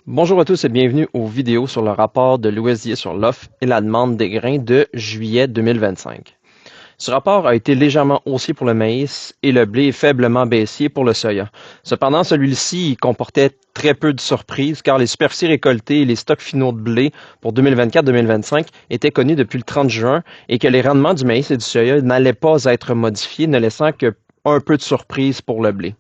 Bonjour à tous et bienvenue aux vidéos sur le rapport de l'OSDA sur l'offre et la demande des grains de juillet 2025. Ce rapport a été légèrement haussier pour le maïs et le blé faiblement baissier pour le soya. Cependant, celui-ci comportait très peu de surprises car les superficies récoltées et les stocks finaux de blé pour 2024-2025 étaient connus depuis le 30 juin et que les rendements du maïs et du soya n'allaient pas être modifiés, ne laissant que un peu de surprise pour le blé.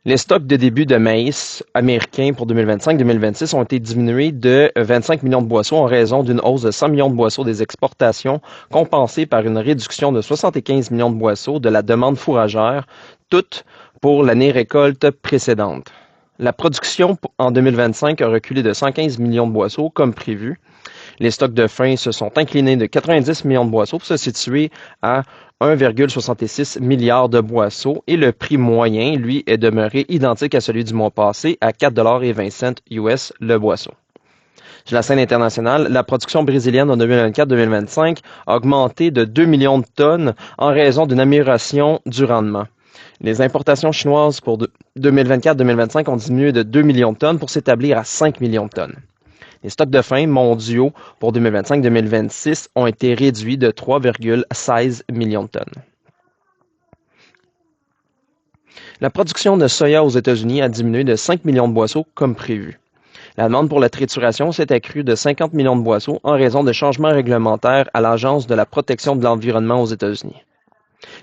Les stocks de début de maïs américains pour 2025-2026 ont été diminués de 25 millions de boisseaux en raison d'une hausse de 100 millions de boisseaux des exportations, compensée par une réduction de 75 millions de boisseaux de la demande fourragère, toutes pour l'année récolte précédente. La production en 2025 a reculé de 115 millions de boisseaux comme prévu. Les stocks de fin se sont inclinés de 90 millions de boisseaux pour se situer à 1,66 milliard de boisseaux et le prix moyen, lui, est demeuré identique à celui du mois passé à 4,20 US le boisseau. Sur la scène internationale, la production brésilienne en 2024-2025 a augmenté de 2 millions de tonnes en raison d'une amélioration du rendement. Les importations chinoises pour 2024-2025 ont diminué de 2 millions de tonnes pour s'établir à 5 millions de tonnes. Les stocks de fin mondiaux pour 2025-2026 ont été réduits de 3,16 millions de tonnes. La production de soya aux États-Unis a diminué de 5 millions de boisseaux comme prévu. La demande pour la trituration s'est accrue de 50 millions de boisseaux en raison de changements réglementaires à l'Agence de la protection de l'environnement aux États-Unis.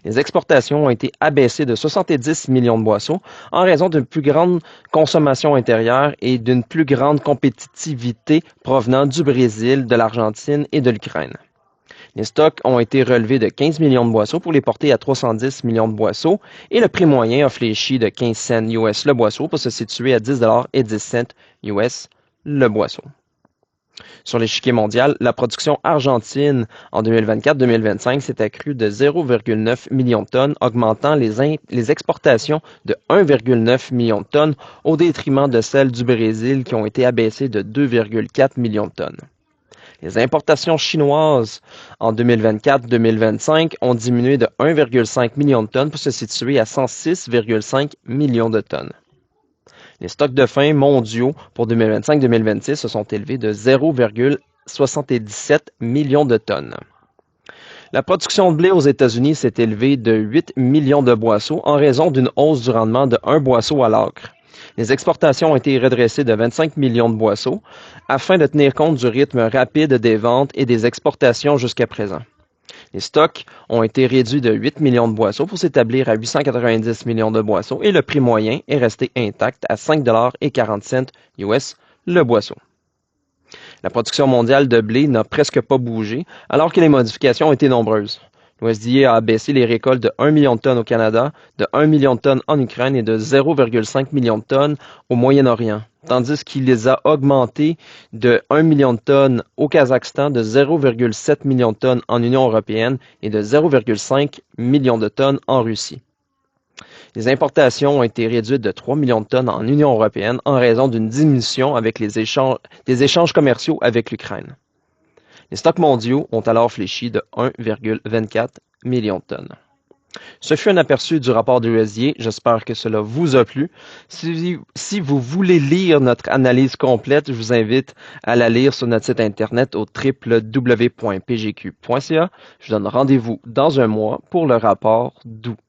Les exportations ont été abaissées de 70 millions de boisseaux en raison d'une plus grande consommation intérieure et d'une plus grande compétitivité provenant du Brésil, de l'Argentine et de l'Ukraine. Les stocks ont été relevés de 15 millions de boisseaux pour les porter à 310 millions de boisseaux et le prix moyen a fléchi de 15 cents US le boisseau pour se situer à 10,10 US le boisseau. Sur l'échiquier mondial, la production argentine en 2024-2025 s'est accrue de 0,9 millions de tonnes, augmentant les exportations de 1,9 million de tonnes au détriment de celles du Brésil qui ont été abaissées de 2,4 millions de tonnes. Les importations chinoises en 2024-2025 ont diminué de 1,5 million de tonnes pour se situer à 106,5 millions de tonnes. Les stocks de fin mondiaux pour 2025-2026 se sont élevés de 0,77 millions de tonnes. La production de blé aux États-Unis s'est élevée de 8 millions de boisseaux en raison d'une hausse du rendement de 1 boisseau à l'acre. Les exportations ont été redressées de 25 millions de boisseaux afin de tenir compte du rythme rapide des ventes et des exportations jusqu'à présent. Les stocks ont été réduits de 8 millions de boisseaux pour s'établir à 890 millions de boisseaux et le prix moyen est resté intact à 5,40 US le boisseau. La production mondiale de blé n'a presque pas bougé alors que les modifications ont été nombreuses. L'USDA a abaissé les récoltes de 1 million de tonnes au Canada, de 1 million de tonnes en Ukraine et de 0,5 million de tonnes au Moyen-Orient, tandis qu'il les a augmentées de 1 million de tonnes au Kazakhstan, de 0,7 million de tonnes en Union européenne et de 0,5 million de tonnes en Russie. Les importations ont été réduites de 3 millions de tonnes en Union européenne en raison d'une diminution avec des échanges commerciaux avec l'Ukraine. Les stocks mondiaux ont alors fléchi de 1,24 million de tonnes. Ce fut un aperçu du rapport de l'USDA. J'espère que cela vous a plu. Si vous voulez lire notre analyse complète, je vous invite à la lire sur notre site internet au www.pgq.ca. Je vous donne rendez-vous dans un mois pour le rapport d'août.